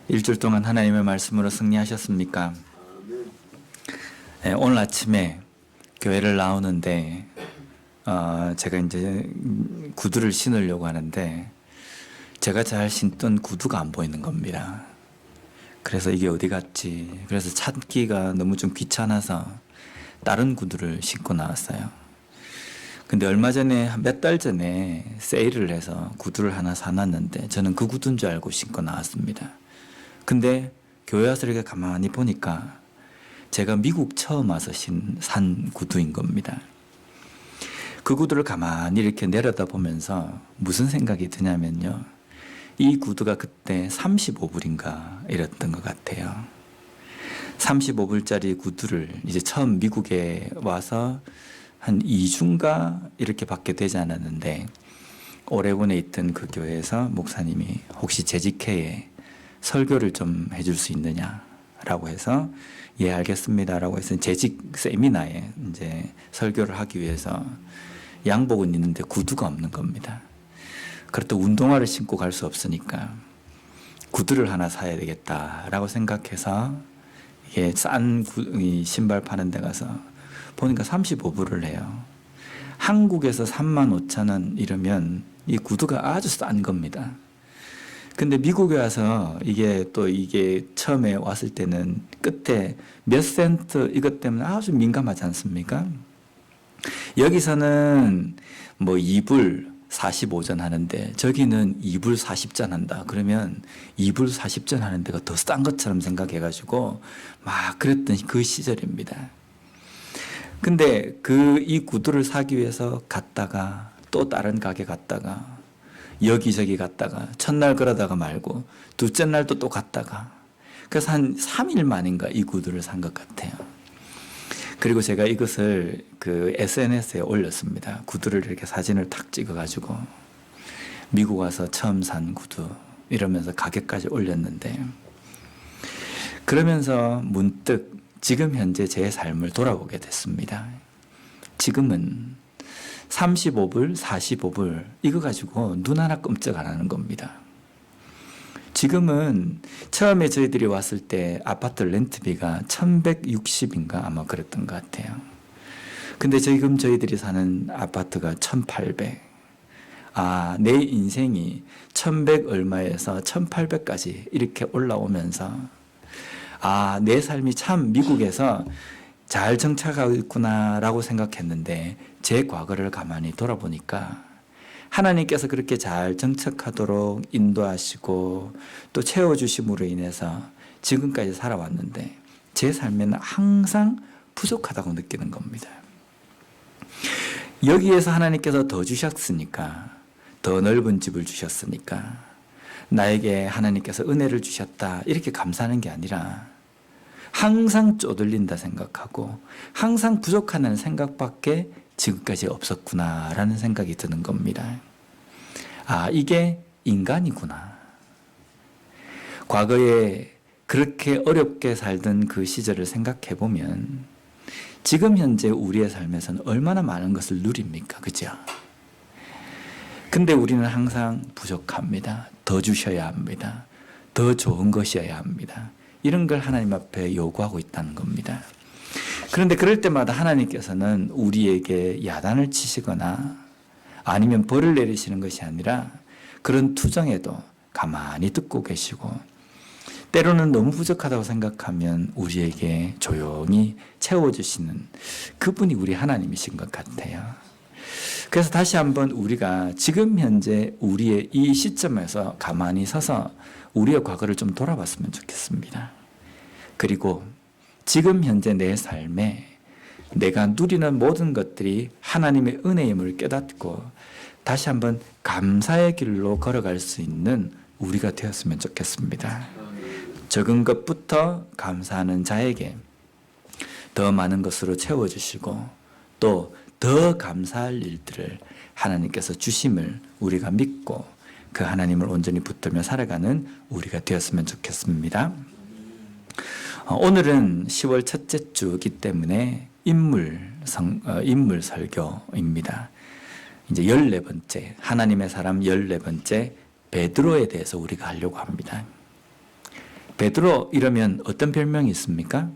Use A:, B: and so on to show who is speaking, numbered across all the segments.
A: 일주일 동안 하나님의 말씀으로 승리하셨습니까? 네, 오늘 아침에 교회를 나오는데 제가 이제 구두를 신으려고 하는데 제가 잘 신던 구두가 안 보이는 겁니다. 그래서 이게 어디 갔지? 그래서 찾기가 너무 좀 귀찮아서 다른 구두를 신고 나왔어요. 근데 얼마 전에 몇 달 전에 세일을 해서 구두를 하나 사놨는데 저는 그 구두인 줄 알고 신고 나왔습니다. 근데 교회 와서 이렇게 가만히 보니까 제가 미국 처음 와서 산 구두인 겁니다. 그 구두를 가만히 이렇게 내려다보면서 무슨 생각이 드냐면요. 이 구두가 그때 35불인가 이랬던 것 같아요. 35불짜리 구두를 이제 처음 미국에 와서 한 2주인가 이렇게 받게 되지 않았는데 오레곤에 있던 그 교회에서 목사님이 혹시 재직회에 설교를 좀 해줄 수 있느냐라고 해서 예 알겠습니다라고 해서 재직 세미나에 이제 설교를 하기 위해서 양복은 있는데 구두가 없는 겁니다. 그렇다고 운동화를 신고 갈 수 없으니까 구두를 하나 사야 되겠다라고 생각해서 이게 싼 신발 파는 데 가서 보니까 35불을 해요. 한국에서 35,000원 이러면 이 구두가 아주 싼 겁니다. 근데 미국에 와서 이게 처음에 왔을 때는 끝에 몇 센트 이것 때문에 아주 민감하지 않습니까? 여기서는 뭐 2불 45전 하는데 저기는 2불 40전 한다. 그러면 2불 40전 하는 데가 더 싼 것처럼 생각해가지고 막 그랬던 그 시절입니다. 근데 이 구두를 사기 위해서 갔다가 또 다른 가게 갔다가 여기저기 갔다가 첫날 그러다가 말고 둘째 날도 또 갔다가 그래서 한 3일 만인가 이 구두를 산 것 같아요. 그리고 제가 이것을 그 SNS에 올렸습니다. 구두를 이렇게 사진을 탁 찍어가지고 미국 와서 처음 산 구두 이러면서 가격까지 올렸는데 그러면서 문득 지금 현재 제 삶을 돌아보게 됐습니다. 지금은 35불, 45불 이거 가지고 눈 하나 끔찍 안 하는 겁니다. 지금은 처음에 저희들이 왔을 때 아파트 렌트비가 1,160인가 아마 그랬던 것 같아요. 근데 지금 저희들이 사는 아파트가 1,800. 내 인생이 1,100 얼마에서 1,800까지 이렇게 올라오면서 내 삶이 참 미국에서 잘 정착하고 있구나라고 생각했는데 제 과거를 가만히 돌아보니까 하나님께서 그렇게 잘 정착하도록 인도하시고 또 채워주심으로 인해서 지금까지 살아왔는데 제 삶에는 항상 부족하다고 느끼는 겁니다. 여기에서 하나님께서 더 주셨으니까 더 넓은 집을 주셨으니까 나에게 하나님께서 은혜를 주셨다 이렇게 감사하는 게 아니라 항상 쪼들린다 생각하고 항상 부족하다는 생각밖에 지금까지 없었구나라는 생각이 드는 겁니다. 이게 인간이구나. 과거에 그렇게 어렵게 살던 그 시절을 생각해 보면 지금 현재 우리의 삶에서는 얼마나 많은 것을 누립니까? 그죠? 근데 우리는 항상 부족합니다. 더 주셔야 합니다. 더 좋은 것이어야 합니다. 이런 걸 하나님 앞에 요구하고 있다는 겁니다. 그런데 그럴 때마다 하나님께서는 우리에게 야단을 치시거나 아니면 벌을 내리시는 것이 아니라 그런 투정에도 가만히 듣고 계시고 때로는 너무 부족하다고 생각하면 우리에게 조용히 채워주시는 그분이 우리 하나님이신 것 같아요. 그래서 다시 한번 우리가 지금 현재 우리의 이 시점에서 가만히 서서 우리의 과거를 좀 돌아봤으면 좋겠습니다. 그리고 지금 현재 내 삶에 내가 누리는 모든 것들이 하나님의 은혜임을 깨닫고 다시 한번 감사의 길로 걸어갈 수 있는 우리가 되었으면 좋겠습니다. 적은 것부터 감사하는 자에게 더 많은 것으로 채워주시고 또 더 감사할 일들을 하나님께서 주심을 우리가 믿고 그 하나님을 온전히 붙들며 살아가는 우리가 되었으면 좋겠습니다. 오늘은 10월 첫째 주이기 때문에 인물 설교입니다. 이제 14번째, 하나님의 사람 14번째 베드로에 대해서 우리가 하려고 합니다. 베드로 이러면 어떤 별명이 있습니까?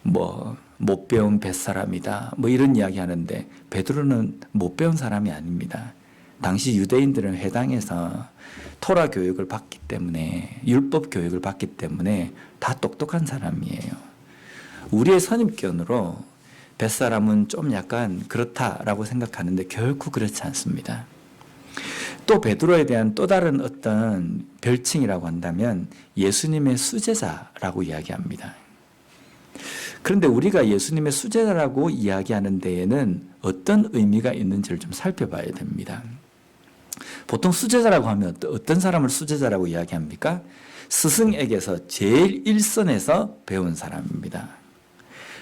A: 못 배운 뱃사람이다. 이런 이야기 하는데 베드로는 못 배운 사람이 아닙니다. 당시 유대인들은 회당에서 토라 교육을 받기 때문에, 율법 교육을 받기 때문에 다 똑똑한 사람이에요. 우리의 선입견으로 뱃사람은 좀 약간 그렇다라고 생각하는데 결코 그렇지 않습니다. 또 베드로에 대한 또 다른 어떤 별칭이라고 한다면 예수님의 수제자라고 이야기합니다. 그런데 우리가 예수님의 수제자라고 이야기하는 데에는 어떤 의미가 있는지를 좀 살펴봐야 됩니다. 보통 수제자라고 하면 어떤 사람을 수제자라고 이야기합니까? 스승에게서 제일 일선에서 배운 사람입니다.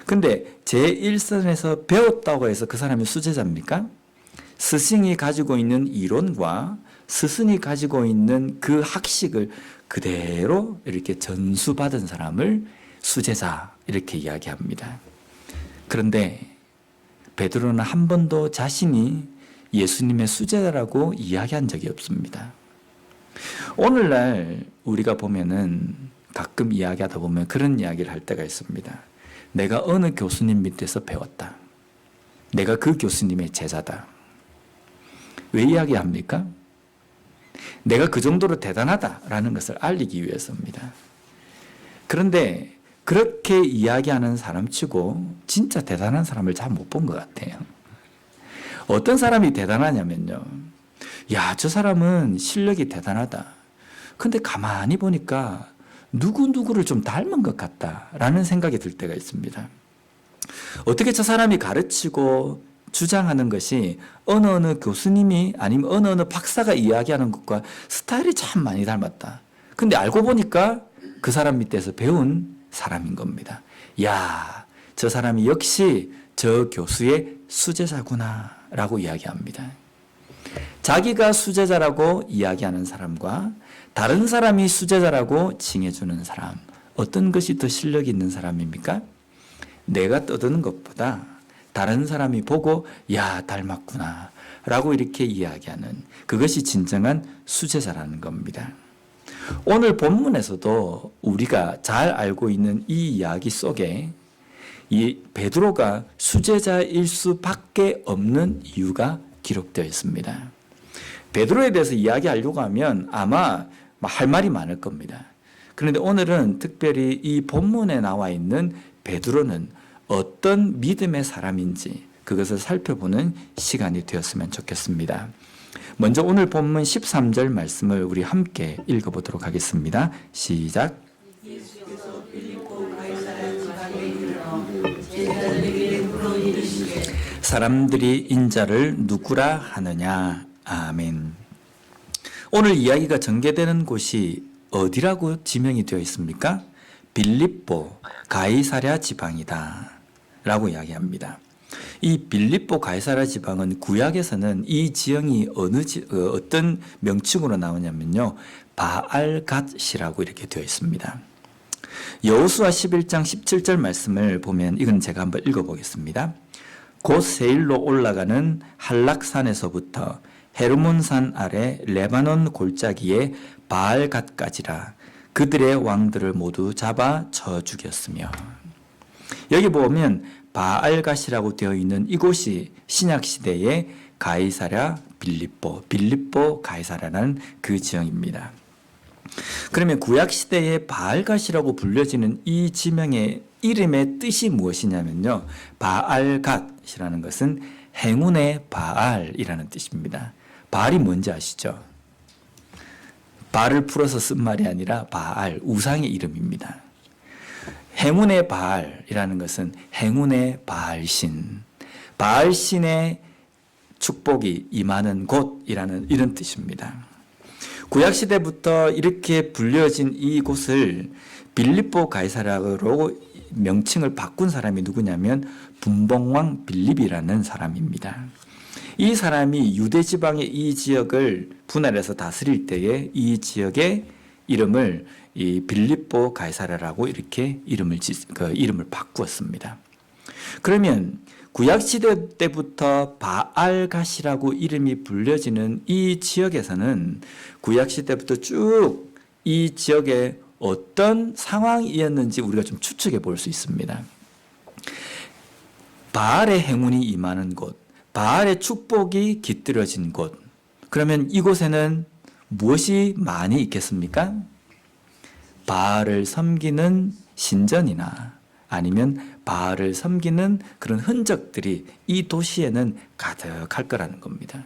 A: 근데 제1선에서 배웠다고 해서 그 사람이 수제자입니까? 스승이 가지고 있는 이론과 스승이 가지고 있는 그 학식을 그대로 이렇게 전수받은 사람을 수제자 이렇게 이야기합니다. 그런데 베드로는 한 번도 자신이 예수님의 수제자라고 이야기한 적이 없습니다. 오늘날 우리가 보면은 가끔 이야기하다 보면 그런 이야기를 할 때가 있습니다. 내가 어느 교수님 밑에서 배웠다. 내가 그 교수님의 제자다. 왜 이야기합니까? 내가 그 정도로 대단하다라는 것을 알리기 위해서입니다. 그런데 그렇게 이야기하는 사람치고 진짜 대단한 사람을 잘 못 본 것 같아요. 어떤 사람이 대단하냐면요. 야, 저 사람은 실력이 대단하다. 근데 가만히 보니까 누구누구를 좀 닮은 것 같다라는 생각이 들 때가 있습니다. 어떻게 저 사람이 가르치고 주장하는 것이 어느 교수님이 아니면 어느 박사가 이야기하는 것과 스타일이 참 많이 닮았다. 근데 알고 보니까 그 사람 밑에서 배운 사람인 겁니다. 야, 저 사람이 역시 저 교수의 수제자구나 라고 이야기합니다. 자기가 수제자라고 이야기하는 사람과 다른 사람이 수제자라고 칭해주는 사람, 어떤 것이 더 실력이 있는 사람입니까? 내가 떠드는 것보다 다른 사람이 보고 야, 닮았구나 라고 이렇게 이야기하는 그것이 진정한 수제자라는 겁니다. 오늘 본문에서도 우리가 잘 알고 있는 이 이야기 속에 이 베드로가 수제자일 수밖에 없는 이유가 기록되어 있습니다. 베드로에 대해서 이야기하려고 하면 아마 할 말이 많을 겁니다. 그런데 오늘은 특별히 이 본문에 나와 있는 베드로는 어떤 믿음의 사람인지 그것을 살펴보는 시간이 되었으면 좋겠습니다. 먼저 오늘 본문 13절 말씀을 우리 함께 읽어보도록 하겠습니다. 시작.
B: 예수께서 빌립보 가이사랴 지방에 이르러 제자들에게 물어 이르시되
A: 사람들이 인자를 누구라 하느냐. 아멘. 오늘 이야기가 전개되는 곳이 어디라고 지명이 되어 있습니까? 빌립보 가이사랴 지방이다 라고 이야기합니다. 이 빌립보 가이사랴 지방은 구약에서는 이 지형이 어떤 명칭으로 나오냐면요, 바알갓이라고 이렇게 되어 있습니다. 여호수아 11장 17절 말씀을 보면 이건 제가 한번 읽어보겠습니다. 곧 세일로 올라가는 한락산에서부터 헤르몬산 아래 레바논 골짜기에 바알갓까지라. 그들의 왕들을 모두 잡아 쳐 죽였으며. 여기 보면 바알갓이라고 되어 있는 이곳이 신약시대의 가이사랴 빌립보 가이사랴라는 그 지형입니다. 그러면 구약시대의 바알갓이라고 불려지는 이 지명의 이름의 뜻이 무엇이냐면요, 바알갓이라는 것은 행운의 바알이라는 뜻입니다. 바알이 뭔지 아시죠? 발을 풀어서 쓴 말이 아니라 바알, 우상의 이름입니다. 행운의 바알이라는 것은 행운의 바알신, 바알신의 축복이 임하는 곳이라는 이런 뜻입니다. 구약시대부터 이렇게 불려진 이곳을 빌립보 가이사랴로 명칭을 바꾼 사람이 누구냐면 분봉왕 빌립이라는 사람입니다. 이 사람이 유대 지방의 이 지역을 분할해서 다스릴 때에 이 지역의 이름을 이 빌립보 가이사랴라고 이렇게 이름을 바꾸었습니다. 그러면 구약시대 때부터 바알갓이라고 이름이 불려지는 이 지역에서는 구약시대부터 쭉 이 지역에 어떤 상황이었는지 우리가 좀 추측해 볼 수 있습니다. 바알의 행운이 임하는 곳, 바알의 축복이 깃들어진 곳. 그러면 이곳에는 무엇이 많이 있겠습니까? 바알을 섬기는 신전이나 아니면 바알을 섬기는 그런 흔적들이 이 도시에는 가득할 거라는 겁니다.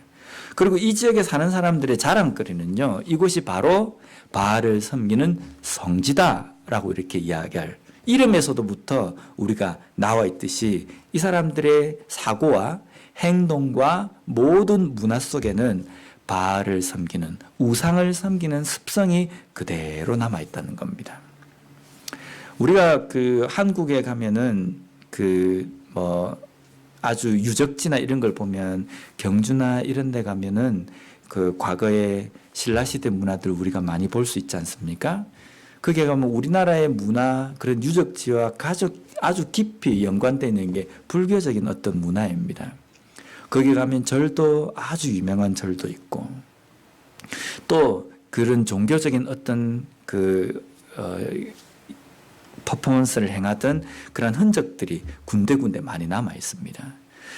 A: 그리고 이 지역에 사는 사람들의 자랑거리는요, 이곳이 바로 바알을 섬기는 성지다라고 이렇게 이야기할, 이름에서도부터 우리가 나와 있듯이 이 사람들의 사고와 행동과 모든 문화 속에는 바알을 섬기는, 우상을 섬기는 습성이 그대로 남아 있다는 겁니다. 우리가 한국에 가면은 아주 유적지나 이런 걸 보면, 경주나 이런 데 가면은 과거의 신라시대 문화들 우리가 많이 볼 수 있지 않습니까? 그게 가면 우리나라의 문화, 그런 유적지와 아주 깊이 연관되어 있는 게 불교적인 어떤 문화입니다. 거기 가면 절도, 아주 유명한 절도 있고, 또 그런 종교적인 어떤 퍼포먼스를 행하던 그런 흔적들이 군데군데 많이 남아 있습니다.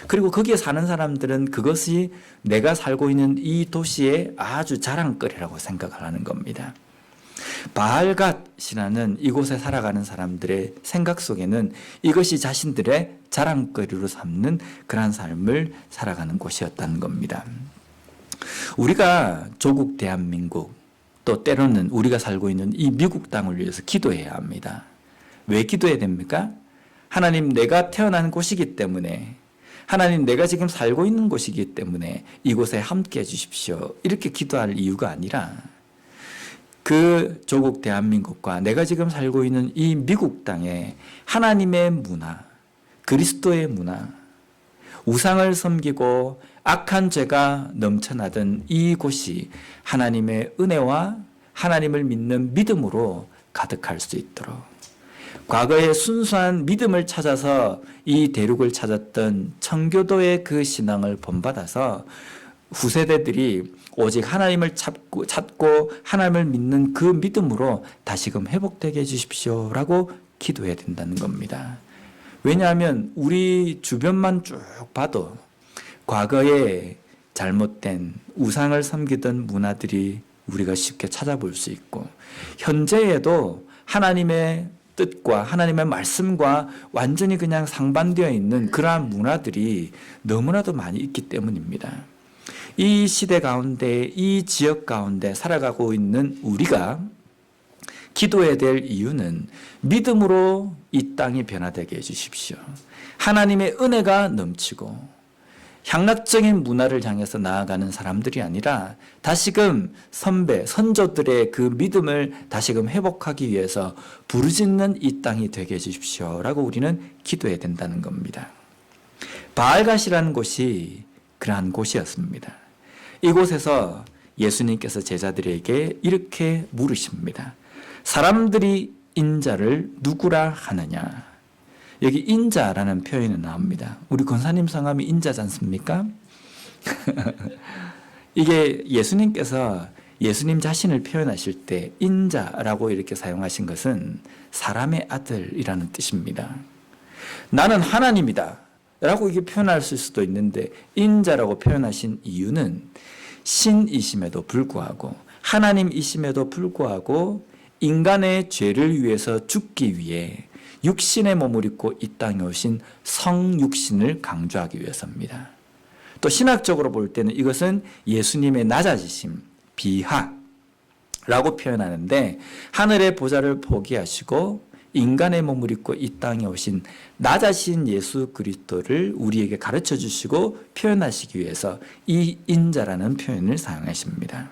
A: 그리고 거기에 사는 사람들은 그것이 내가 살고 있는 이 도시의 아주 자랑거리라고 생각을 하는 겁니다. 바알갓이라는 이곳에 살아가는 사람들의 생각 속에는 이것이 자신들의 자랑거리로 삼는 그러한 삶을 살아가는 곳이었다는 겁니다. 우리가 조국 대한민국, 또 때로는 우리가 살고 있는 이 미국 땅을 위해서 기도해야 합니다. 왜 기도해야 됩니까? 하나님, 내가 태어난 곳이기 때문에, 하나님, 내가 지금 살고 있는 곳이기 때문에 이곳에 함께 해주십시오, 이렇게 기도할 이유가 아니라, 그 조국 대한민국과 내가 지금 살고 있는 이 미국 땅에 하나님의 문화, 그리스도의 문화, 우상을 섬기고 악한 죄가 넘쳐나던 이곳이 하나님의 은혜와 하나님을 믿는 믿음으로 가득할 수 있도록, 과거의 순수한 믿음을 찾아서 이 대륙을 찾았던 청교도의 그 신앙을 본받아서 후세대들이 오직 하나님을 찾고 하나님을 믿는 그 믿음으로 다시금 회복되게 해주십시오라고 기도해야 된다는 겁니다. 왜냐하면 우리 주변만 쭉 봐도 과거에 잘못된 우상을 섬기던 문화들이 우리가 쉽게 찾아볼 수 있고, 현재에도 하나님의 뜻과 하나님의 말씀과 완전히 그냥 상반되어 있는 그러한 문화들이 너무나도 많이 있기 때문입니다. 이 시대 가운데, 이 지역 가운데 살아가고 있는 우리가 기도해야 될 이유는 믿음으로 이 땅이 변화되게 해주십시오. 하나님의 은혜가 넘치고 향락적인 문화를 향해서 나아가는 사람들이 아니라 다시금 선조들의 그 믿음을 다시금 회복하기 위해서 부르짖는 이 땅이 되게 해주십시오라고 우리는 기도해야 된다는 겁니다. 바알갓이라는 곳이 그러한 곳이었습니다. 이곳에서 예수님께서 제자들에게 이렇게 물으십니다. 사람들이 인자를 누구라 하느냐? 여기 인자라는 표현이 나옵니다. 우리 권사님 성함이 인자지 않습니까? 이게 예수님께서 예수님 자신을 표현하실 때 인자라고 이렇게 사용하신 것은 사람의 아들이라는 뜻입니다. 나는 하나님이다 라고 이게 표현할 수도 있는데, 인자라고 표현하신 이유는 신이심에도 불구하고, 하나님이심에도 불구하고 인간의 죄를 위해서 죽기 위해 육신의 몸을 입고 이 땅에 오신 성육신을 강조하기 위해서입니다. 또 신학적으로 볼 때는 이것은 예수님의 낮아지심, 비하라고 표현하는데, 하늘의 보좌를 포기하시고 인간의 몸을 입고 이 땅에 오신 낮아신 예수 그리스도를 우리에게 가르쳐 주시고 표현하시기 위해서 이 인자라는 표현을 사용하십니다.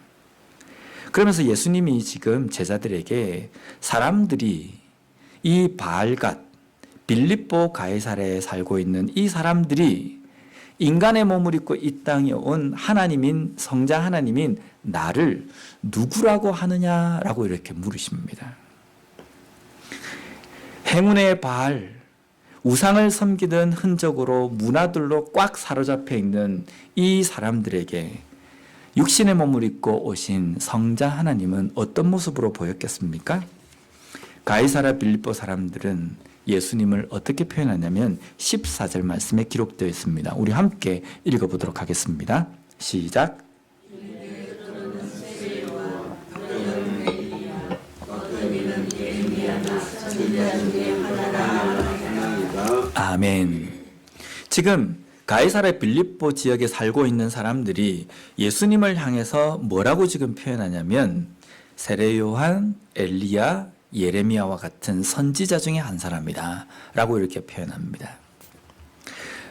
A: 그러면서 예수님이 지금 제자들에게 사람들이 이 바알갓, 빌립보 가이사랴에 살고 있는 이 사람들이 인간의 몸을 입고 이 땅에 온 하나님인, 성자 하나님인 나를 누구라고 하느냐라고 이렇게 물으십니다. 행운의 바알, 우상을 섬기던 흔적으로 문화들로 꽉 사로잡혀 있는 이 사람들에게 육신의 몸을 입고 오신 성자 하나님은 어떤 모습으로 보였겠습니까? 가이사라 빌립보 사람들은 예수님을 어떻게 표현하냐면 14절 말씀에 기록되어 있습니다. 우리 함께 읽어보도록 하겠습니다. 시작. 아멘. 지금 가이사라 빌립보 지역에 살고 있는 사람들이 예수님을 향해서 뭐라고 지금 표현하냐면 세례 요한, 엘리야, 예레미야와 같은 선지자 중에 한 사람이다 라고 이렇게 표현합니다.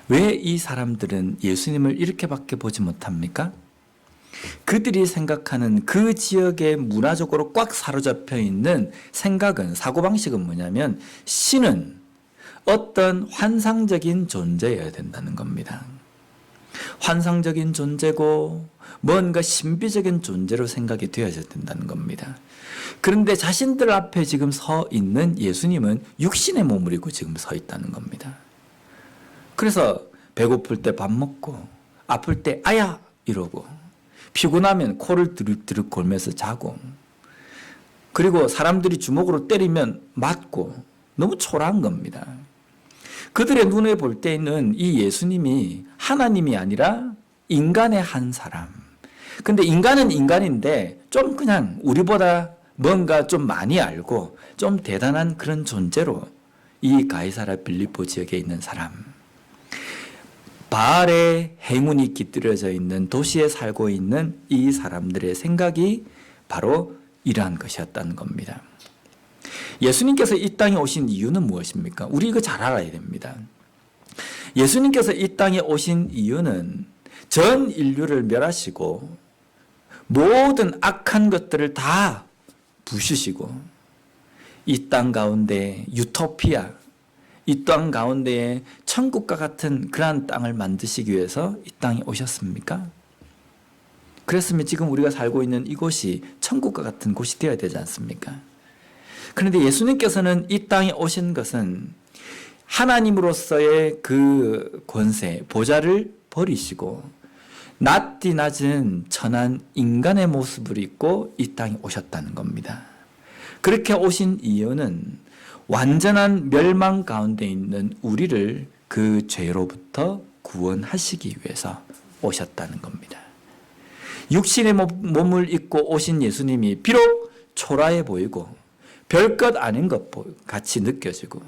A: 왜 이 사람들은 예수님을 이렇게밖에 보지 못합니까? 그들이 생각하는 그 지역의 문화적으로 꽉 사로잡혀 있는 생각은, 사고방식은 뭐냐면 신은 어떤 환상적인 존재여야 된다는 겁니다. 환상적인 존재고 뭔가 신비적인 존재로 생각이 되어야 된다는 겁니다. 그런데 자신들 앞에 지금 서 있는 예수님은 육신의 몸을 입고 지금 서 있다는 겁니다. 그래서 배고플 때 밥 먹고 아플 때 아야 이러고 피곤하면 코를 드륵드륵 골면서 자고 그리고 사람들이 주먹으로 때리면 맞고 너무 초라한 겁니다. 그들의 눈에 볼 때는 이 예수님이 하나님이 아니라 인간의 한 사람. 근데 인간은 인간인데 좀 그냥 우리보다 뭔가 좀 많이 알고 좀 대단한 그런 존재로 이 가이사라 빌립보 지역에 있는 사람. 바알의 행운이 깃들여져 있는 도시에 살고 있는 이 사람들의 생각이 바로 이러한 것이었다는 겁니다. 예수님께서 이 땅에 오신 이유는 무엇입니까? 우리 이거 잘 알아야 됩니다. 예수님께서 이 땅에 오신 이유는 전 인류를 멸하시고 모든 악한 것들을 다 부수시고 이 땅 가운데 유토피아, 이 땅 가운데에 천국과 같은 그러한 땅을 만드시기 위해서 이 땅에 오셨습니까? 그랬으면 지금 우리가 살고 있는 이곳이 천국과 같은 곳이 되어야 되지 않습니까? 그런데 예수님께서는 이 땅에 오신 것은 하나님으로서의 그 권세, 보좌를 버리시고 낮디 낮은 천한 인간의 모습을 입고 이 땅에 오셨다는 겁니다. 그렇게 오신 이유는 완전한 멸망 가운데 있는 우리를 그 죄로부터 구원하시기 위해서 오셨다는 겁니다. 육신의 몸을 입고 오신 예수님이 비록 초라해 보이고 별것 아닌 것 같이 느껴지고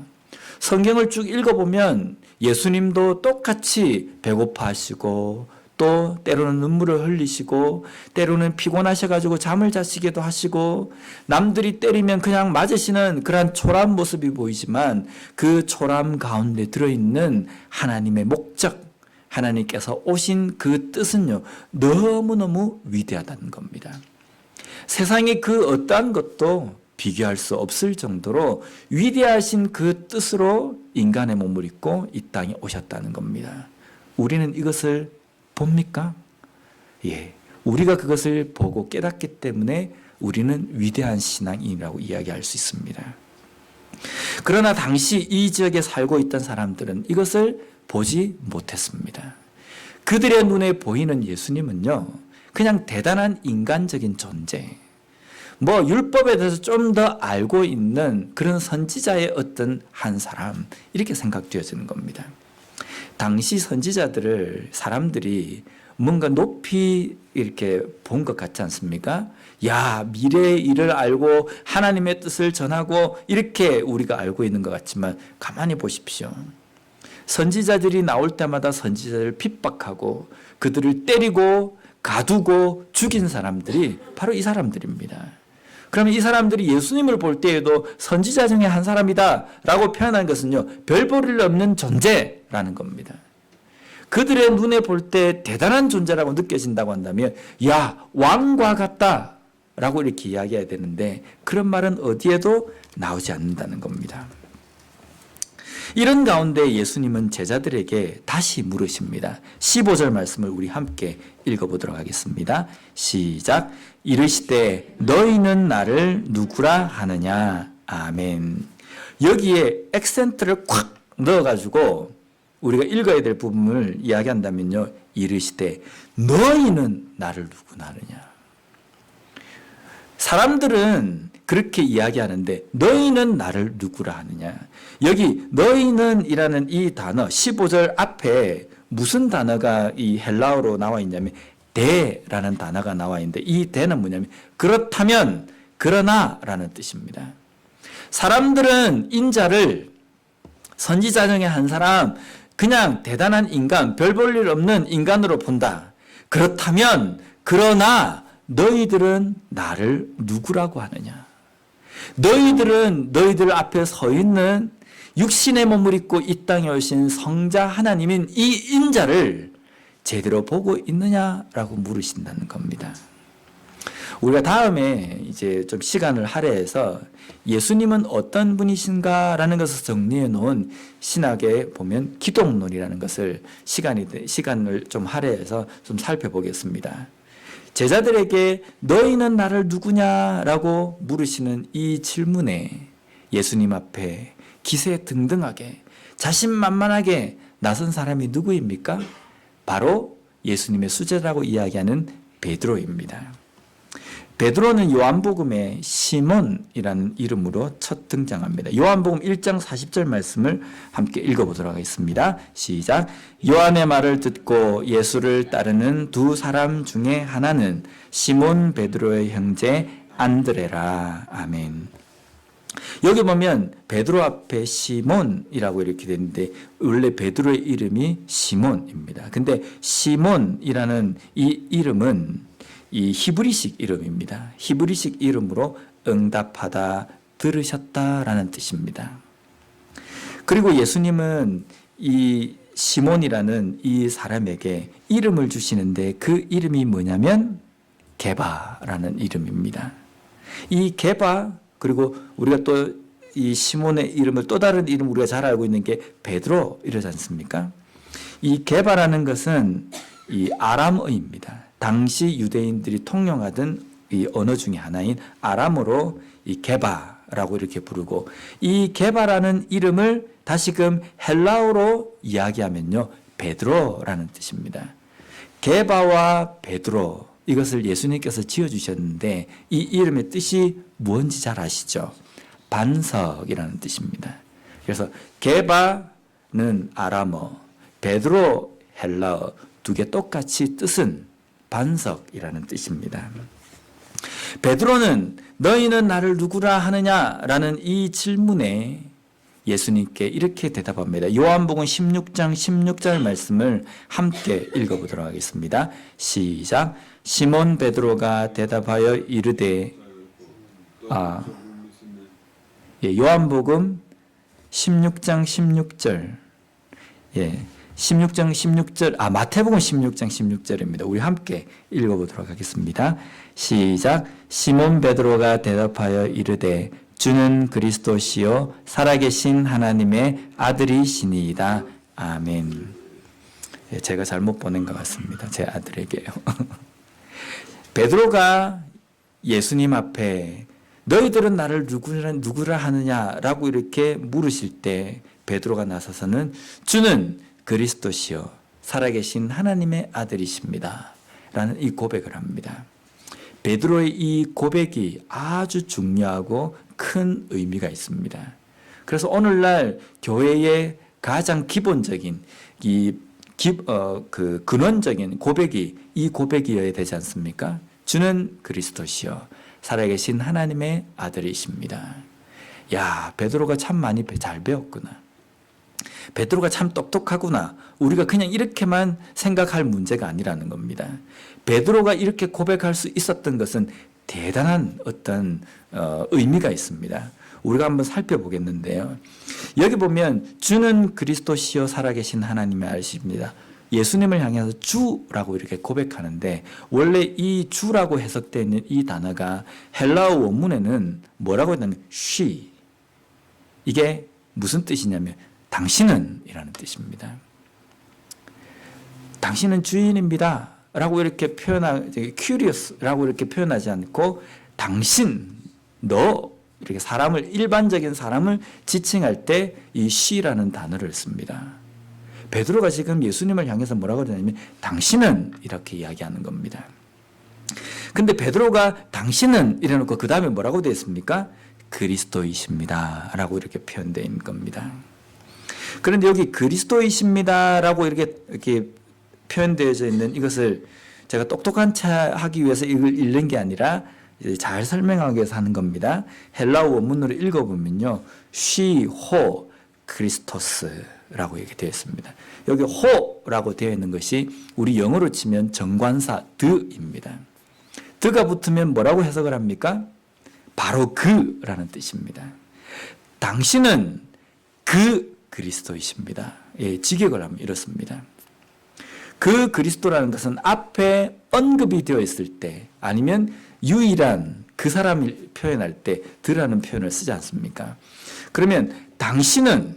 A: 성경을 쭉 읽어보면 예수님도 똑같이 배고파하시고 또 때로는 눈물을 흘리시고 때로는 피곤하셔가지고 잠을 자시기도 하시고 남들이 때리면 그냥 맞으시는 그런 초라한 모습이 보이지만 그 초라함 가운데 들어있는 하나님의 목적, 하나님께서 오신 그 뜻은요 너무너무 위대하다는 겁니다. 세상의 그 어떠한 것도 비교할 수 없을 정도로 위대하신 그 뜻으로 인간의 몸을 입고 이 땅에 오셨다는 겁니다. 우리는 이것을 봅니까? 예. 우리가 그것을 보고 깨닫기 때문에 우리는 위대한 신앙인이라고 이야기할 수 있습니다. 그러나 당시 이 지역에 살고 있던 사람들은 이것을 보지 못했습니다. 그들의 눈에 보이는 예수님은요, 그냥 대단한 인간적인 존재, 율법에 대해서 좀 더 알고 있는 그런 선지자의 어떤 한 사람, 이렇게 생각되어지는 겁니다. 당시 선지자들을 사람들이 뭔가 높이 이렇게 본 것 같지 않습니까? 야, 미래의 일을 알고 하나님의 뜻을 전하고 이렇게 우리가 알고 있는 것 같지만 가만히 보십시오. 선지자들이 나올 때마다 선지자들을 핍박하고 그들을 때리고 가두고 죽인 사람들이 바로 이 사람들입니다. 그러면 이 사람들이 예수님을 볼 때에도 선지자 중에 한 사람이다 라고 표현한 것은요, 별 볼 일 없는 존재라는 겁니다. 그들의 눈에 볼 때 대단한 존재라고 느껴진다고 한다면 야, 왕과 같다 라고 이렇게 이야기해야 되는데 그런 말은 어디에도 나오지 않는다는 겁니다. 이런 가운데 예수님은 제자들에게 다시 물으십니다. 15절 말씀을 우리 함께 읽어보도록 하겠습니다. 시작. 이르시되 너희는 나를 누구라 하느냐. 아멘. 여기에 액센트를 콱 넣어가지고 우리가 읽어야 될 부분을 이야기한다면요. 이르시되 너희는 나를 누구나 하느냐. 사람들은 그렇게 이야기하는데 너희는 나를 누구라 하느냐. 여기 너희는 이라는 이 단어 15절 앞에 무슨 단어가 이 헬라어로 나와 있냐면 대라는 단어가 나와 있는데 이 대는 뭐냐면 그렇다면 그러나라는 뜻입니다. 사람들은 인자를 선지자 중에 한 사람, 그냥 대단한 인간, 별 볼 일 없는 인간으로 본다. 그렇다면 그러나 너희들은 나를 누구라고 하느냐. 너희들은 너희들 앞에 서 있는 육신의 몸을 입고 이 땅에 오신 성자 하나님인 이 인자를 제대로 보고 있느냐라고 물으신다는 겁니다. 우리가 다음에 이제 좀 시간을 할애해서 예수님은 어떤 분이신가라는 것을 정리해 놓은 신학에 보면 기독론이라는 것을 시간을 좀 할애해서 좀 살펴보겠습니다. 제자들에게 너희는 나를 누구냐라고 물으시는 이 질문에 예수님 앞에 기세등등하게 자신만만하게 나선 사람이 누구입니까? 바로 예수님의 수제라고 이야기하는 베드로입니다. 베드로는 요한복음의 시몬이라는 이름으로 첫 등장합니다. 요한복음 1장 40절 말씀을 함께 읽어보도록 하겠습니다. 시작. 요한의 말을 듣고 예수를 따르는 두 사람 중에 하나는 시몬 베드로의 형제 안드레라. 아멘. 여기 보면 베드로 앞에 시몬이라고 이렇게 되는데 원래 베드로의 이름이 시몬입니다. 근데 시몬이라는 이 이름은 이 히브리식 이름입니다. 히브리식 이름으로 응답하다, 들으셨다라는 뜻입니다. 그리고 예수님은 이 시몬이라는 이 사람에게 이름을 주시는데 그 이름이 뭐냐면 게바라는 이름입니다. 이 게바, 그리고 우리가 또 이 시몬의 이름을 또 다른 이름 우리가 잘 알고 있는 게 베드로 이러지 않습니까? 이 게바라는 것은 이 아람어입니다. 당시 유대인들이 통용하던 이 언어 중에 하나인 아람어로 이 게바라고 이렇게 부르고, 이 게바라는 이름을 다시금 헬라어로 이야기하면요 베드로라는 뜻입니다. 게바와 베드로, 이것을 예수님께서 지어주셨는데 이 이름의 뜻이 무엇인지 잘 아시죠? 반석이라는 뜻입니다. 그래서 게바는 아람어, 베드로 헬라어, 두 개 똑같이 뜻은 반석이라는 뜻입니다. 베드로는 너희는 나를 누구라 하느냐라는 이 질문에 예수님께 이렇게 대답합니다. 요한복음 16장 16절 말씀을 함께 읽어보도록 하겠습니다. 시작. 시몬 베드로가 대답하여 이르되 요한복음 16장 16절 16장 16절, 마태복음 16장 16절입니다. 우리 함께 읽어보도록 하겠습니다. 시작. 시몬 베드로가 대답하여 이르되 주는 그리스도시요 살아계신 하나님의 아들이시니이다. 아멘. 제가 잘못 보낸 것 같습니다. 제 아들에게요. 베드로가 예수님 앞에 너희들은 나를 누구라 하느냐라고 이렇게 물으실 때 베드로가 나서서는 주는 그리스도시요 살아계신 하나님의 아들이십니다 라는 이 고백을 합니다. 베드로의 이 고백이 아주 중요하고 큰 의미가 있습니다. 그래서 오늘날 교회의 가장 기본적인 근원적인 고백이 이 고백이어야 되지 않습니까? 주는 그리스도시요 살아계신 하나님의 아들이십니다. 야, 베드로가 참 많이 잘 배웠구나. 베드로가 참 똑똑하구나. 우리가 그냥 이렇게만 생각할 문제가 아니라는 겁니다. 베드로가 이렇게 고백할 수 있었던 것은 대단한 어떤 의미가 있습니다. 우리가 한번 살펴보겠는데요. 여기 보면 주는 그리스도시요 살아계신 하나님의 아들이십니다. 예수님을 향해서 주라고 이렇게 고백하는데 원래 이 주라고 해석되어 있는 이 단어가 헬라어 원문에는 뭐라고 했냐면 she. 이게 무슨 뜻이냐면 당신은 이라는 뜻입니다. 당신은 주인입니다 라고 이렇게 curious라고 이렇게 표현하지 않고 당신, 너 이렇게 일반적인 사람을 지칭할 때 이 she라는 단어를 씁니다. 베드로가 지금 예수님을 향해서 뭐라고 그러냐면 당신은 이렇게 이야기하는 겁니다. 근데 베드로가 당신은 이래놓고 그 다음에 뭐라고 되어 있습니까? 그리스도이십니다 라고 이렇게 표현되어 있는 겁니다. 그런데 여기 그리스도이십니다 라고 이렇게 표현되어져 있는 이것을 제가 똑똑한 차 하기 위해서 이걸 읽는 게 아니라 잘 설명하기 위해서 하는 겁니다. 헬라어 원문으로 읽어보면요, 쉬호 크리스토스라고 이렇게 되어 있습니다. 여기 호라고 되어 있는 것이 우리 영어로 치면 정관사 드입니다. 드가 붙으면 뭐라고 해석을 합니까? 바로 그라는 뜻입니다. 당신은 그 그리스도이십니다. 예, 직역을 하면 이렇습니다. 그 그리스도라는 것은 앞에 언급이 되어 있을 때 아니면 유일한 그 사람을 표현할 때 드라는 표현을 쓰지 않습니까? 그러면 당신은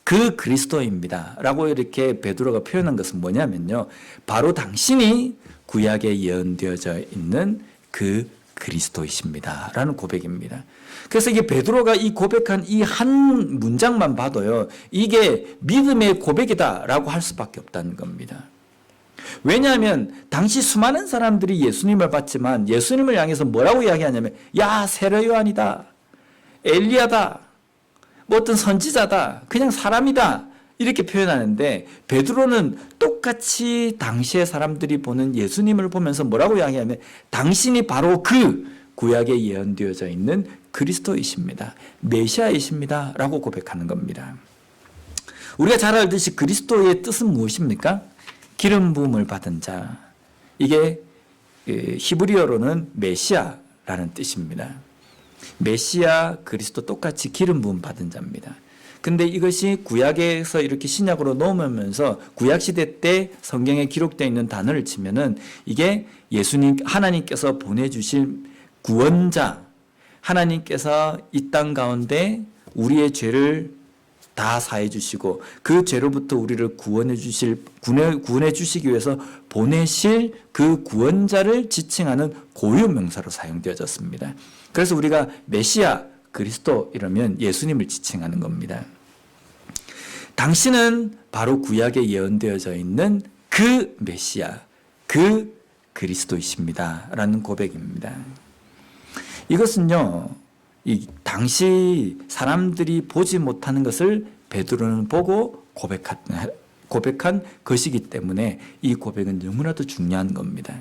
A: 그 그리스도입니다 라고 이렇게 베드로가 표현한 것은 뭐냐면요, 바로 당신이 구약에 예언되어져 있는 그 그리스도이십니다 라는 고백입니다. 그래서 이게 베드로가 이 고백한 이 한 문장만 봐도요, 이게 믿음의 고백이다 라고 할 수밖에 없다는 겁니다. 왜냐하면 당시 수많은 사람들이 예수님을 봤지만 예수님을 향해서 뭐라고 이야기하냐면, 야, 세례 요한이다, 엘리야다, 뭐 어떤 선지자다, 그냥 사람이다, 이렇게 표현하는데 베드로는 똑같이 당시의 사람들이 보는 예수님을 보면서 뭐라고 이야기하면, 당신이 바로 그 구약에 예언되어져 있는 그리스도이십니다, 메시아이십니다 라고 고백하는 겁니다. 우리가 잘 알듯이 그리스도의 뜻은 무엇입니까? 기름 부음을 받은 자. 이게 히브리어로는 메시아라는 뜻입니다. 메시아, 그리스도 똑같이 기름 부음 받은 자입니다. 근데 이것이 구약에서 이렇게 신약으로 넘어오면서 구약시대 때 성경에 기록되어 있는 단어를 치면은 이게 예수님, 하나님께서 보내주실 구원자, 하나님께서 이 땅 가운데 우리의 죄를 다 사해 주시고 그 죄로부터 우리를 구원해 주시기 위해서 보내실 그 구원자를 지칭하는 고유 명사로 사용되어졌습니다. 그래서 우리가 메시아, 그리스도 이러면 예수님을 지칭하는 겁니다. 당신은 바로 구약에 예언되어져 있는 그 메시아, 그 그리스도이십니다 라는 고백입니다. 이것은요, 이 당시 사람들이 보지 못하는 것을 베드로는 보고 고백한 것이기 때문에 이 고백은 너무나도 중요한 겁니다.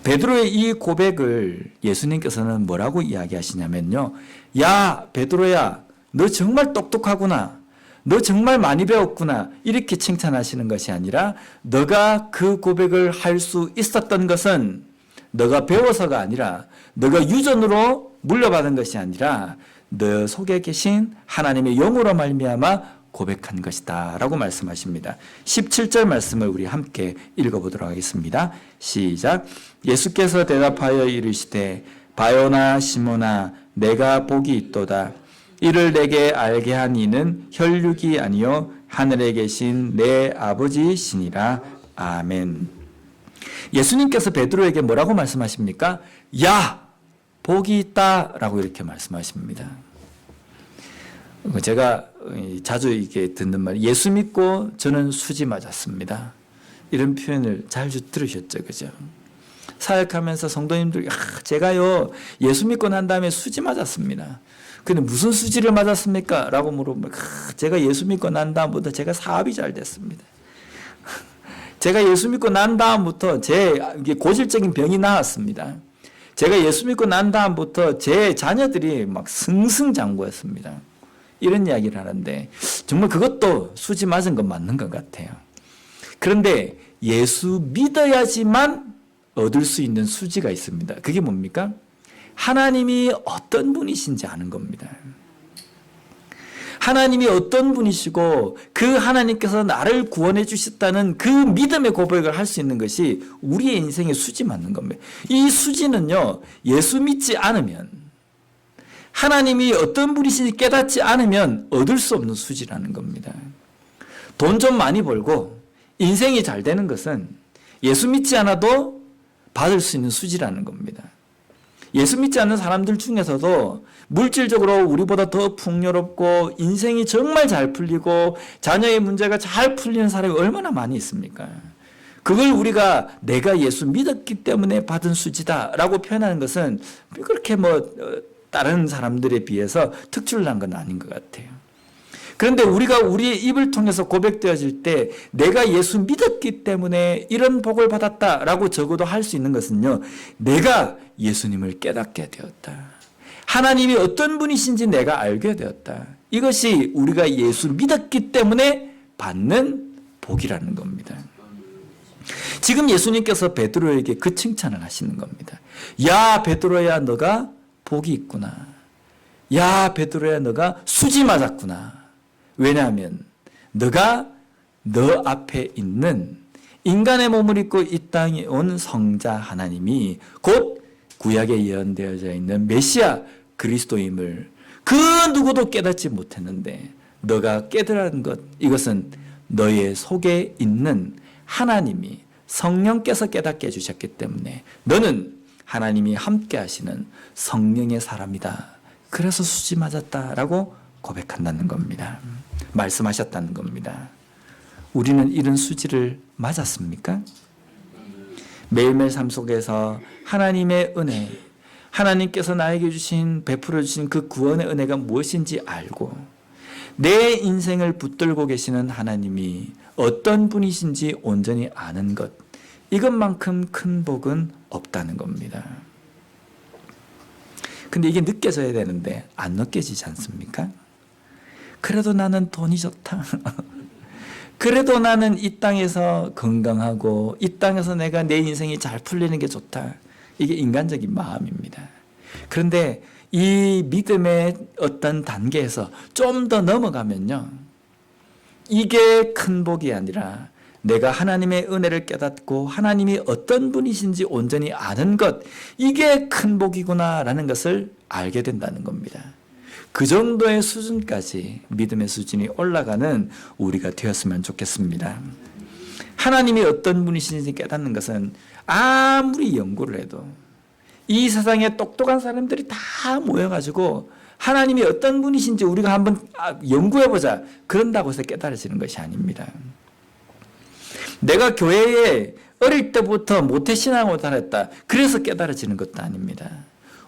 A: 베드로의 이 고백을 예수님께서는 뭐라고 이야기하시냐면요, 야, 베드로야, 너 정말 똑똑하구나, 너 정말 많이 배웠구나, 이렇게 칭찬하시는 것이 아니라, 너가 그 고백을 할 수 있었던 것은 너가 배워서가 아니라, 너가 유전으로 물려받은 것이 아니라 너 속에 계신 하나님의 영으로 말미암아 고백한 것이다 라고 말씀하십니다. 17절 말씀을 우리 함께 읽어보도록 하겠습니다. 시작. 예수께서 대답하여 이르시되, 바요나 시몬아, 내가 복이 있도다. 이를 내게 알게 한 이는 혈육이 아니요 하늘에 계신 내 아버지시니라. 아멘. 예수님께서 베드로에게 뭐라고 말씀하십니까? 야, 복이 있다 라고 이렇게 말씀하십니다. 제가 자주 이렇게 듣는 말, 예수 믿고 저는 수지 맞았습니다, 이런 표현을 잘 들으셨죠, 그죠? 사역하면서 성도님들, 제가요 예수 믿고 난 다음에 수지 맞았습니다. 근데 무슨 수지를 맞았습니까? 라고 물어보면, 제가 예수 믿고 난 다음부터 제가 사업이 잘 됐습니다. 제가 예수 믿고 난 다음부터 제 고질적인 병이 나았습니다. 제가 예수 믿고 난 다음부터 제 자녀들이 막 승승장구했습니다. 이런 이야기를 하는데 정말 그것도 수지 맞은 건 맞는 것 같아요. 그런데 예수 믿어야지만 얻을 수 있는 수지가 있습니다. 그게 뭡니까? 하나님이 어떤 분이신지 아는 겁니다. 하나님이 어떤 분이시고 그 하나님께서 나를 구원해 주셨다는 그 믿음의 고백을 할 수 있는 것이 우리의 인생의 수지 맞는 겁니다. 이 수지는요, 예수 믿지 않으면, 하나님이 어떤 분이신지 깨닫지 않으면 얻을 수 없는 수지라는 겁니다. 돈 좀 많이 벌고 인생이 잘 되는 것은 예수 믿지 않아도 받을 수 있는 수지라는 겁니다. 예수 믿지 않는 사람들 중에서도 물질적으로 우리보다 더 풍요롭고 인생이 정말 잘 풀리고 자녀의 문제가 잘 풀리는 사람이 얼마나 많이 있습니까? 그걸 우리가 내가 예수 믿었기 때문에 받은 수지다라고 표현하는 것은 그렇게 다른 사람들에 비해서 특출난 건 아닌 것 같아요. 그런데 우리가 우리의 입을 통해서 고백되어질 때 내가 예수 믿었기 때문에 이런 복을 받았다라고 적어도 할 수 있는 것은요, 내가 예수님을 깨닫게 되었다. 하나님이 어떤 분이신지 내가 알게 되었다. 이것이 우리가 예수 믿었기 때문에 받는 복이라는 겁니다. 지금 예수님께서 베드로에게 그 칭찬을 하시는 겁니다. 야, 베드로야, 너가 복이 있구나. 야, 베드로야, 너가 수지 맞았구나. 왜냐하면 너가 너 앞에 있는 인간의 몸을 입고 이 땅에 온 성자 하나님이 곧 구약에 예언되어져 있는 메시아 그리스도임을 그 누구도 깨닫지 못했는데 너가 깨달은 것, 이것은 너의 속에 있는 하나님이 성령께서 깨닫게 해주셨기 때문에 너는 하나님이 함께 하시는 성령의 사람이다. 그래서 수지 맞았다라고 고백한다는 겁니다. 말씀하셨다는 겁니다. 우리는 이런 수지를 맞았습니까? 매일매일 삶 속에서 하나님의 은혜, 하나님께서 나에게 베풀어 주신 그 구원의 은혜가 무엇인지 알고 내 인생을 붙들고 계시는 하나님이 어떤 분이신지 온전히 아는 것, 이것만큼 큰 복은 없다는 겁니다. 근데 이게 느껴져야 되는데 안 느껴지지 않습니까? 그래도 나는 돈이 좋다. 그래도 나는 이 땅에서 건강하고 이 땅에서 내가 내 인생이 잘 풀리는 게 좋다. 이게 인간적인 마음입니다. 그런데 이 믿음의 어떤 단계에서 좀 더 넘어가면요, 이게 큰 복이 아니라 내가 하나님의 은혜를 깨닫고 하나님이 어떤 분이신지 온전히 아는 것, 이게 큰 복이구나라는 것을 알게 된다는 겁니다. 그 정도의 수준까지 믿음의 수준이 올라가는 우리가 되었으면 좋겠습니다. 하나님이 어떤 분이신지 깨닫는 것은 아무리 연구를 해도 이 세상에 똑똑한 사람들이 다 모여가지고 하나님이 어떤 분이신지 우리가 한번 연구해보자, 그런다고 해서 깨달아지는 것이 아닙니다. 내가 교회에 어릴 때부터 모태신앙으로 살았다, 그래서 깨달아지는 것도 아닙니다.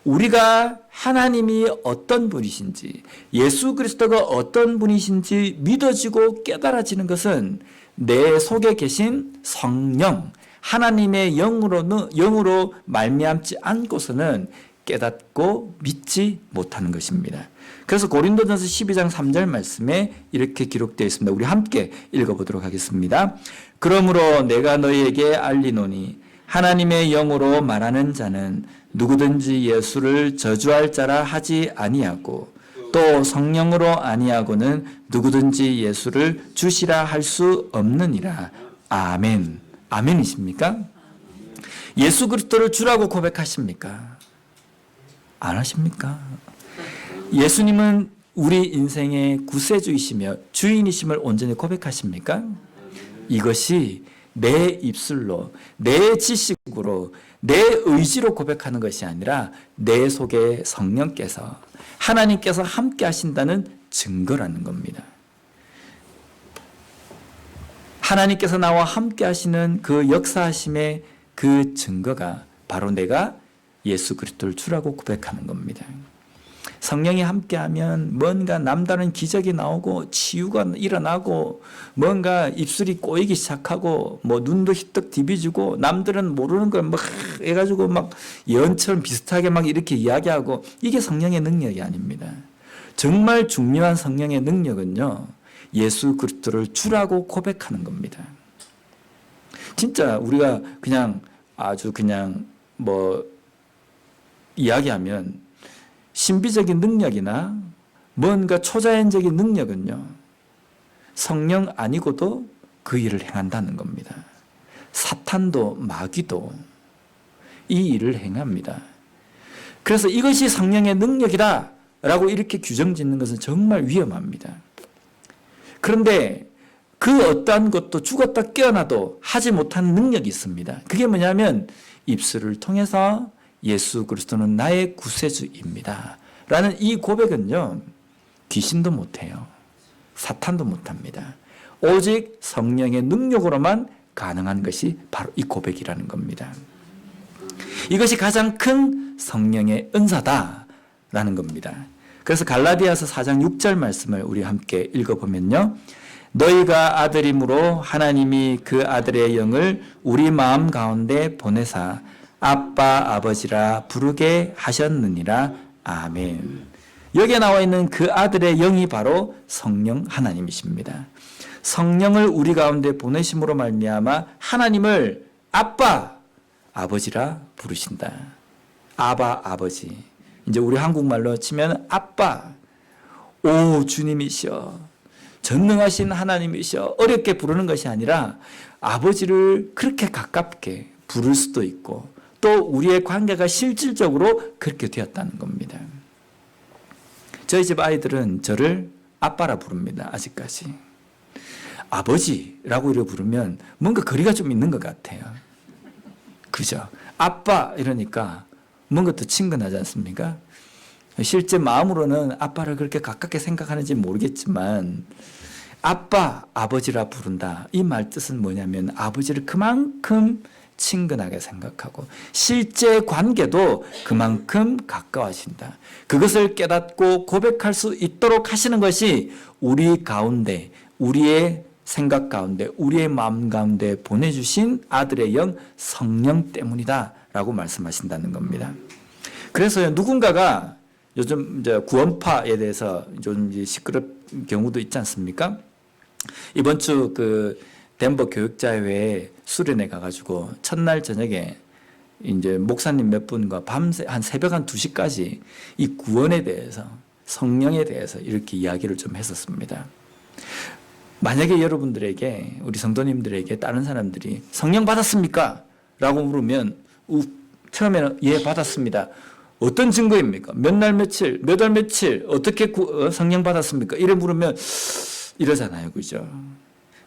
A: 우리가 하나님이 어떤 분이신지, 예수 그리스도가 어떤 분이신지 믿어지고 깨달아지는 것은 내 속에 계신 성령, 하나님의 영으로 말미암지 않고서는 깨닫고 믿지 못하는 것입니다. 그래서 고린도전서 12장 3절 말씀에 이렇게 기록되어 있습니다. 우리 함께 읽어보도록 하겠습니다. 그러므로 내가 너희에게 알리노니 하나님의 영으로 말하는 자는 누구든지 예수를 저주할 자라 하지 아니하고 또 성령으로 아니하고는 누구든지 예수를 주시라 할 수 없느니라. 아멘. 아멘이십니까? 예수 그리스도를 주라고 고백하십니까? 안 하십니까? 예수님은 우리 인생의 구세주이시며 주인이심을 온전히 고백하십니까? 이것이 내 입술로, 내 지식으로, 내 의지로 고백하는 것이 아니라 내 속에 성령께서, 하나님께서 함께 하신다는 증거라는 겁니다. 하나님께서 나와 함께 하시는 그 역사하심의 그 증거가 바로 내가 예수 그리스도를 주라고 고백하는 겁니다. 성령이 함께하면 뭔가 남다른 기적이 나오고 치유가 일어나고 뭔가 입술이 꼬이기 시작하고 눈도 휘떡 뒤비지고 남들은 모르는 걸 막 해가지고 막 예언처럼 비슷하게 막 이렇게 이야기하고, 이게 성령의 능력이 아닙니다. 정말 중요한 성령의 능력은요, 예수 그리스도를 주라고 고백하는 겁니다. 진짜 우리가 그냥 아주 그냥 이야기하면 신비적인 능력이나 뭔가 초자연적인 능력은요, 성령 아니고도 그 일을 행한다는 겁니다. 사탄도 마귀도 이 일을 행합니다. 그래서 이것이 성령의 능력이다 라고 이렇게 규정 짓는 것은 정말 위험합니다. 그런데 그 어떠한 것도 죽었다 깨어나도 하지 못하는 능력이 있습니다. 그게 뭐냐면 입술을 통해서 예수 그리스도는 나의 구세주입니다 라는 이 고백은요, 귀신도 못해요. 사탄도 못합니다. 오직 성령의 능력으로만 가능한 것이 바로 이 고백이라는 겁니다. 이것이 가장 큰 성령의 은사다라는 겁니다. 그래서 갈라디아서 4장 6절 말씀을 우리 함께 읽어보면요. 너희가 아들임으로 하나님이 그 아들의 영을 우리 마음 가운데 보내사 아빠 아버지라 부르게 하셨느니라. 아멘. 여기에 나와 있는 그 아들의 영이 바로 성령 하나님이십니다. 성령을 우리 가운데 보내심으로 말미암아 하나님을 아빠 아버지라 부르신다. 아바 아버지. 이제 우리 한국말로 치면 아빠, 오 주님이시여, 전능하신 하나님이시여, 어렵게 부르는 것이 아니라 아버지를 그렇게 가깝게 부를 수도 있고 또 우리의 관계가 실질적으로 그렇게 되었다는 겁니다. 저희 집 아이들은 저를 아빠라 부릅니다. 아직까지. 아버지라고 이렇게 부르면 뭔가 거리가 좀 있는 것 같아요. 그죠? 아빠 이러니까 뭔가 더 친근하지 않습니까? 실제 마음으로는 아빠를 그렇게 가깝게 생각하는지 모르겠지만 아빠, 아버지라 부른다. 이 말 뜻은 뭐냐면 아버지를 그만큼 친근하게 생각하고 실제 관계도 그만큼 가까워진다. 그것을 깨닫고 고백할 수 있도록 하시는 것이 우리 가운데, 우리의 생각 가운데, 우리의 마음 가운데 보내주신 아들의 영 성령 때문이다 라고 말씀하신다는 겁니다. 그래서 누군가가 요즘 이제 구원파에 대해서 좀 시끄럽 경우도 있지 않습니까? 이번 주 그 덴버 교육자회에 수련회 가가지고 첫날 저녁에 이제 목사님 몇 분과 밤새 한 새벽 한 2시까지 이 구원에 대해서 성령에 대해서 이렇게 이야기를 좀 했었습니다. 만약에 여러분들에게 우리 성도님들에게 다른 사람들이 성령 받았습니까? 라고 물으면 처음에는 예 받았습니다. 어떤 증거입니까? 몇 날 며칠, 몇 월 며칠 어떻게 성령 받았습니까? 이래 물으면 이러잖아요. 그죠?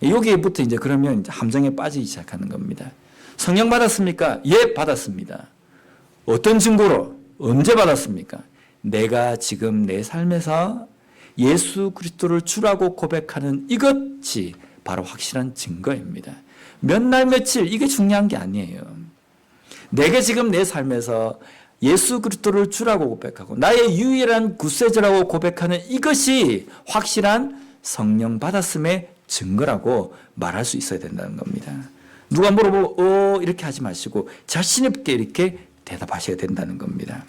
A: 여기에부터 이제 그러면 이제 함정에 빠지기 시작하는 겁니다. 성령 받았습니까? 예 받았습니다. 어떤 증거로? 언제 받았습니까? 내가 지금 내 삶에서 예수 그리스도를 주라고 고백하는 이것이 바로 확실한 증거입니다. 몇 날 며칠 이게 중요한 게 아니에요. 내가 지금 내 삶에서 예수 그리스도를 주라고 고백하고 나의 유일한 구세주라고 고백하는 이것이 확실한 성령 받았음의 증거라고 말할 수 있어야 된다는 겁니다. 누가 물어보고 이렇게 하지 마시고 자신 있게 이렇게 대답하셔야 된다는 겁니다.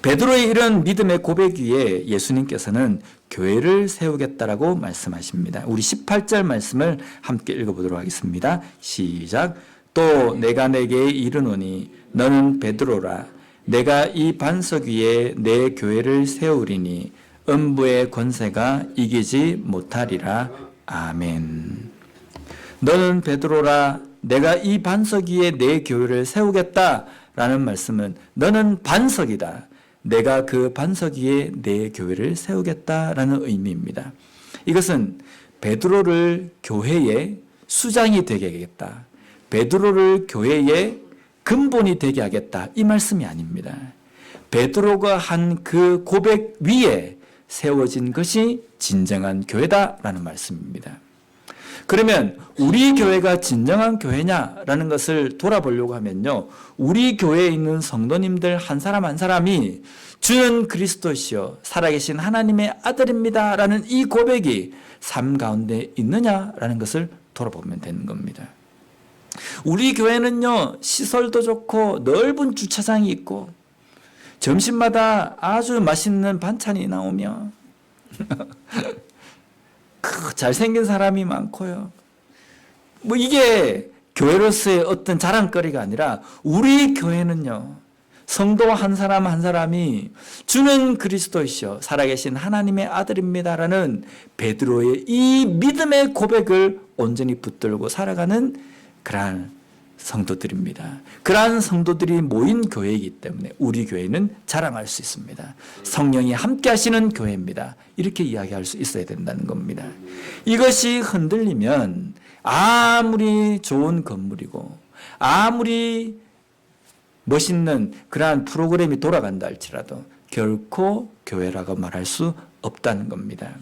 A: 베드로의 이런 믿음의 고백 위에 예수님께서는 교회를 세우겠다라고 말씀하십니다. 우리 18절 말씀을 함께 읽어보도록 하겠습니다. 시작. 또 내가 내게 이르노니 너는 베드로라. 내가 이 반석 위에 내 교회를 세우리니 음부의 권세가 이기지 못하리라. 아멘. 너는 베드로라. 내가 이 반석 위에 내 교회를 세우겠다라는 말씀은 너는 반석이다. 내가 그 반석 위에 내 교회를 세우겠다라는 의미입니다. 이것은 베드로를 교회의 수장이 되게 하겠다. 베드로를 교회의 근본이 되게 하겠다. 이 말씀이 아닙니다. 베드로가 한 그 고백 위에 세워진 것이 진정한 교회다라는 말씀입니다. 그러면 우리 교회가 진정한 교회냐라는 것을 돌아보려고 하면요. 우리 교회에 있는 성도님들 한 사람 한 사람이 주는 그리스도시요 살아계신 하나님의 아들입니다라는 이 고백이 삶 가운데 있느냐라는 것을 돌아보면 되는 겁니다. 우리 교회는요. 시설도 좋고 넓은 주차장이 있고 점심마다 아주 맛있는 반찬이 나오며 잘생긴 사람이 많고요. 뭐 이게 교회로서의 어떤 자랑거리가 아니라 우리 교회는요. 성도 한 사람 한 사람이 주는 그리스도이시여 살아계신 하나님의 아들입니다라는 베드로의 이 믿음의 고백을 온전히 붙들고 살아가는 그러한 성도들입니다. 그러한 성도들이 모인 교회이기 때문에 우리 교회는 자랑할 수 있습니다. 성령이 함께 하시는 교회입니다. 이렇게 이야기할 수 있어야 된다는 겁니다. 이것이 흔들리면 아무리 좋은 건물이고 아무리 멋있는 그러한 프로그램이 돌아간다 할지라도 결코 교회라고 말할 수 없다는 겁니다.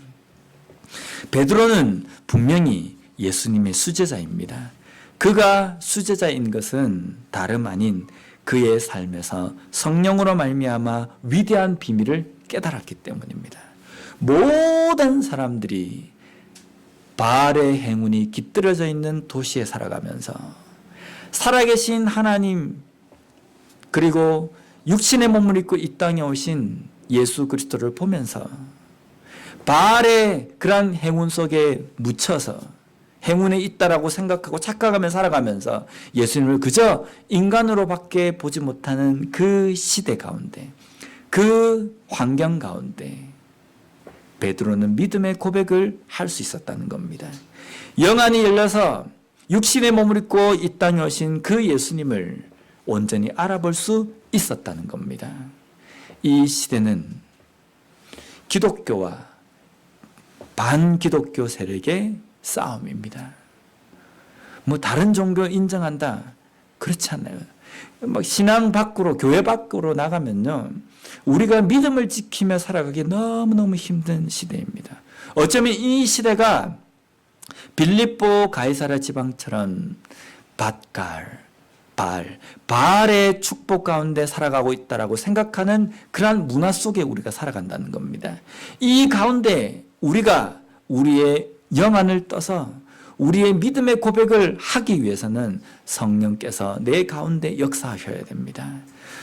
A: 베드로는 분명히 예수님의 수제자입니다. 그가 수제자인 것은 다름 아닌 그의 삶에서 성령으로 말미암아 위대한 비밀을 깨달았기 때문입니다. 모든 사람들이 바알의 행운이 깃들여져 있는 도시에 살아가면서 살아계신 하나님 그리고 육신의 몸을 입고 이 땅에 오신 예수 그리스도를 보면서 바알의 그러한 행운 속에 묻혀서 행운에 있다라고 생각하고 착각하며 살아가면서 예수님을 그저 인간으로밖에 보지 못하는 그 시대 가운데, 그 환경 가운데 베드로는 믿음의 고백을 할 수 있었다는 겁니다. 영안이 열려서 육신의 몸을 입고 이 땅에 오신 그 예수님을 온전히 알아볼 수 있었다는 겁니다. 이 시대는 기독교와 반기독교 세력의 싸움입니다. 뭐 다른 종교 인정한다 그렇지 않아요. 막 신앙 밖으로 교회 밖으로 나가면요 우리가 믿음을 지키며 살아가기 너무너무 힘든 시대입니다. 어쩌면 이 시대가 빌립보 가이사랴 지방처럼 바알의 축복 가운데 살아가고 있다라고 생각하는 그러한 문화 속에 우리가 살아간다는 겁니다. 이 가운데 우리가 우리의 영안을 떠서 우리의 믿음의 고백을 하기 위해서는 성령께서 내 가운데 역사하셔야 됩니다.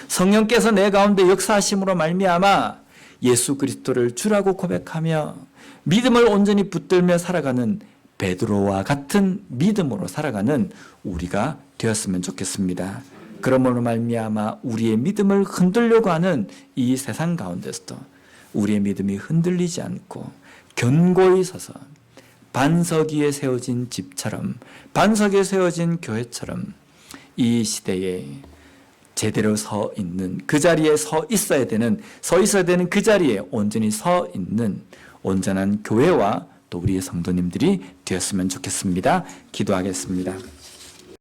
A: 성령께서 내 가운데 역사하심으로 말미암아 예수 그리스도를 주라고 고백하며 믿음을 온전히 붙들며 살아가는 베드로와 같은 믿음으로 살아가는 우리가 되었으면 좋겠습니다. 그러므로 말미암아 우리의 믿음을 흔들려고 하는 이 세상 가운데서도 우리의 믿음이 흔들리지 않고 견고히 서서 반석 위에 세워진 집처럼 반석에 세워진 교회처럼 이 시대에 제대로 서 있는 그 자리에 서 있어야 되는 그 자리에 온전히 서 있는 온전한 교회와 또 우리의 성도님들이 되었으면 좋겠습니다. 기도하겠습니다.